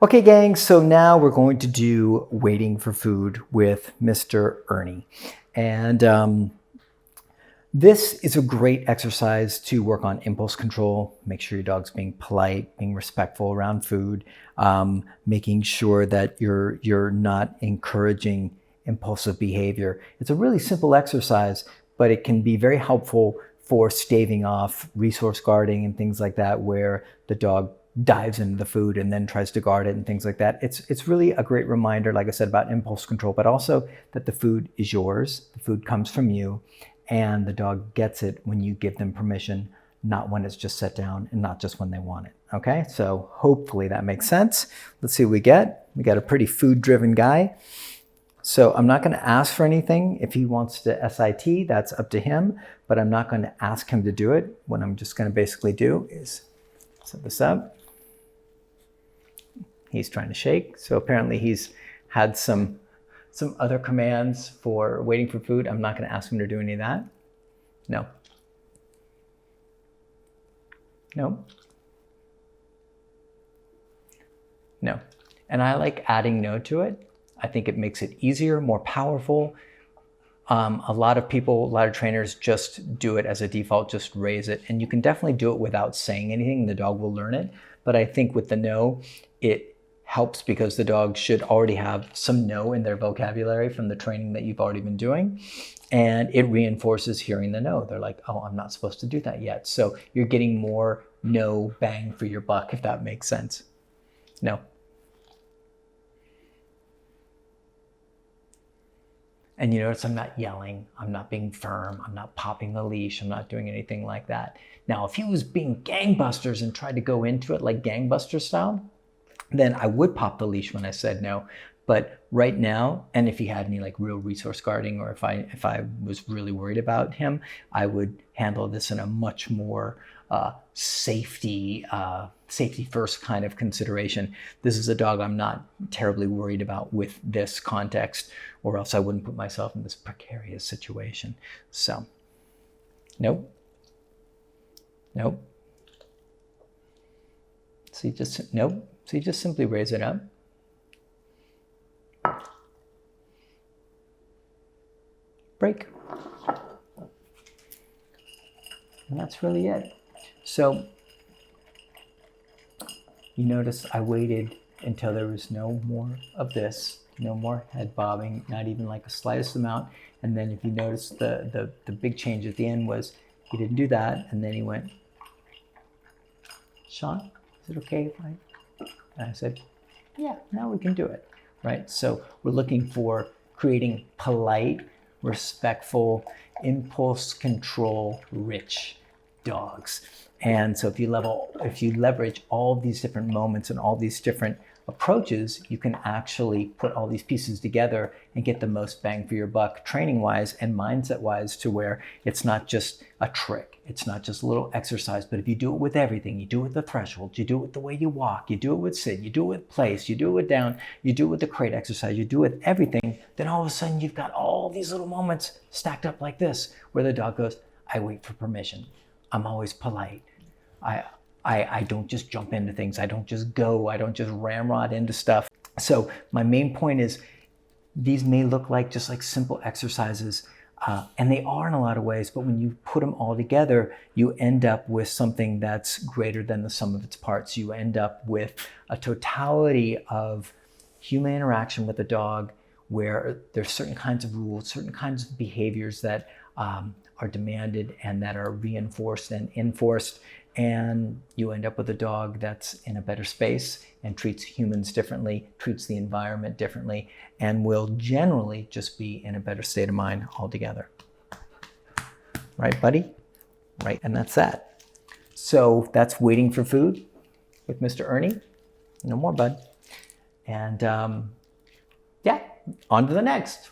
Okay, gang, so now we're going to do waiting for food with Mr. Ernie. And this is a great exercise to work on impulse control, make sure your dog's being polite, being respectful around food, making sure that you're not encouraging impulsive behavior. It's a really simple exercise, but it can be very helpful for staving off resource guarding and things like that, where the dog dives into the food and then tries to guard it and things like that. It's really a great reminder, like I said, about impulse control, but also that the food is yours, the food comes from you, and the dog gets it when you give them permission, not when it's just set down and not just when they want it. Okay, so hopefully that makes sense. Let's see what we get. We got a pretty food-driven guy. So I'm not going to ask for anything. If he wants to SIT, that's up to him, but I'm not going to ask him to do it. What I'm just going to basically do is set this up. He's trying to shake. So apparently he's had some other commands for waiting for food. I'm not going to ask him to do any of that. No. No. No. And I like adding no to it. I think it makes it easier, more powerful. A lot of people, a lot of trainers just do it as a default, just raise it. And you can definitely do it without saying anything. The dog will learn it. But I think with the no, it helps because the dog should already have some no in their vocabulary from the training that you've already been doing. And it reinforces hearing the no. They're like, oh, I'm not supposed to do that yet. So you're getting more no bang for your buck, if that makes sense. No. And you notice I'm not yelling, I'm not being firm, I'm not popping the leash, I'm not doing anything like that. Now, if he was being gangbusters and tried to go into it like gangbuster style, then I would pop the leash when I said no. But right now, and if he had any like real resource guarding, or if I was really worried about him, I would handle this in a much more safety first kind of consideration. This is a dog I'm not terribly worried about with this context, or else I wouldn't put myself in this precarious situation. So, nope. Nope. So you just, nope. So you just simply raise it up. Break. And that's really it. So you notice I waited until there was no more of this, no more head bobbing, not even like the slightest amount. And then if you notice the big change at the end was he didn't do that. And then he went, Sean, is it okay if I... And I said, yeah, now we can do it, right? So we're looking for creating polite, respectful, impulse control rich dogs. And so if you leverage all these different moments and all these different approaches, you can actually put all these pieces together and get the most bang for your buck training wise and mindset wise, to where it's not just a trick. It's not just a little exercise, but if you do it with everything, you do it with the threshold, you do it with the way you walk, you do it with sit, you do it with place, you do it with down, you do it with the crate exercise, you do it with everything, then all of a sudden you've got all these little moments stacked up like this, where the dog goes, I wait for permission. I'm always polite. I don't just jump into things. I don't just go. I don't just ramrod into stuff. So my main point is, these may look like just like simple exercises, and they are in a lot of ways, but when you put them all together, you end up with something that's greater than the sum of its parts. You end up with a totality of human interaction with the dog, where there's certain kinds of rules, certain kinds of behaviors that are demanded and that are reinforced and enforced. And you end up with a dog that's in a better space and treats humans differently, treats the environment differently, and will generally just be in a better state of mind altogether. Right, buddy? Right, and that's that. So that's waiting for food with Mr. Ernie. No more, bud. And yeah, on to the next.